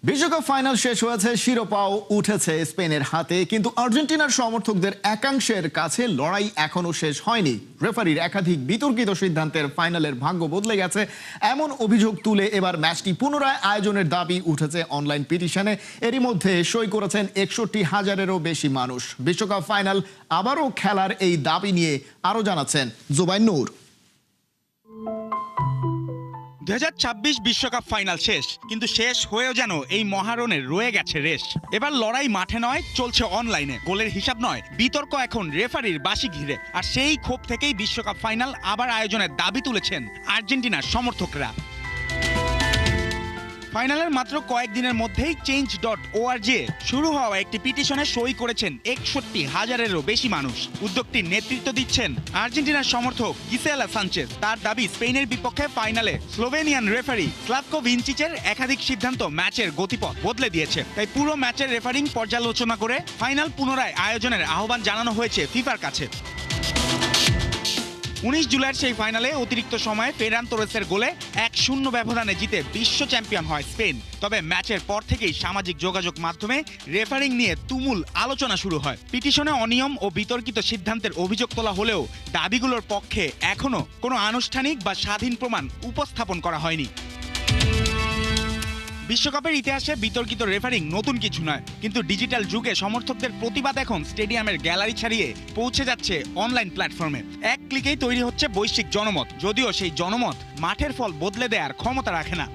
বিশ্বকাপ ফাইনাল শেষ হয়েছে, শিরোপাও উঠেছে স্পেনের হাতে, কিন্তু আর্জেন্টিনার সমর্থকদের একাংশের কাছে লড়াই এখনো শেষ হয়নি। রেফারির একাধিক বিতর্কিত সিদ্ধান্তের ফাইনালের ভাগ্য বদলে গেছে, এমন অভিযোগ তুলে এবার ম্যাচটি পুনরায় আয়োজনের দাবি উঠেছে অনলাইন পিটিশনে। এরই মধ্যে সই করেছেন 61,000-এরও বেশি মানুষ। বিশ্বকাপ ফাইনাল আবারও খেলার এই দাবি নিয়ে আরো জানাচ্ছেন জুবাইর নূর। 2026 বিশ্বকাপ ফাইনাল শেষ, কিন্তু শেষ হয়েও যেন এই মহারণের রয়ে গেছে রেশ। এবার লড়াই মাঠে নয়, চলছে অনলাইনে। গোলের হিসাব নয়, বিতর্ক এখন রেফারির বাঁশি ঘিরে। আর সেই ক্ষোভ থেকেই বিশ্বকাপ ফাইনাল আবার আয়োজনের দাবি তুলেছেন আর্জেন্টিনার সমর্থকরা। ফাইনালের মাত্র কয়েকদিনের মধ্যেই change.org শুরু হওয়া একটি পিটিশনে সই করেছেন 61,000-এরও বেশি মানুষ। উদ্যোগটির নেতৃত্ব দিচ্ছেন আর্জেন্টিনার সমর্থক গিসেলা সানচেজ। তার দাবি, স্পেনের বিপক্ষে ফাইনালে স্লোভেনিয়ান রেফারি স্লাভকো ভিনচিচের একাধিক সিদ্ধান্ত ম্যাচের গতিপথ বদলে দিয়েছে। তাই পুরো ম্যাচের রেফারিং পর্যালোচনা করে ফাইনাল পুনরায় আয়োজনের আহ্বান জানানো হয়েছে ফিফার কাছে। 19 জুলাইয়ের সেই ফাইনালে অতিরিক্ত সময়ে ফেরান তোরেসের গোলে 1-0 ব্যবধানে জিতে বিশ্ব চ্যাম্পিয়ন হয় স্পেন। তবে ম্যাচের পর থেকেই সামাজিক যোগাযোগ মাধ্যমে রেফারিং নিয়ে তুমুল আলোচনা শুরু হয়। পিটিশনে অনিয়ম ও বিতর্কিত সিদ্ধান্তের অভিযোগ তোলা হলেও দাবিগুলোর পক্ষে এখনো কোনো আনুষ্ঠানিক বা স্বাধীন প্রমাণ উপস্থাপন করা হয়নি। বিশ্বকাপের ইতিহাসে বিতর্কিত রেফারিং নতুন কিছু নয়, কিন্তু ডিজিটাল যুগে সমর্থকদের প্রতিবাদ এখন স্টেডিয়ামের গ্যালারি ছাড়িয়ে পৌঁছে যাচ্ছে অনলাইন প্ল্যাটফর্মে। এক ক্লিকেই তৈরি হচ্ছে বৈশ্বিক জনমত, যদিও সেই জনমত মাঠের ফল বদলে দেওয়ার ক্ষমতা রাখে না।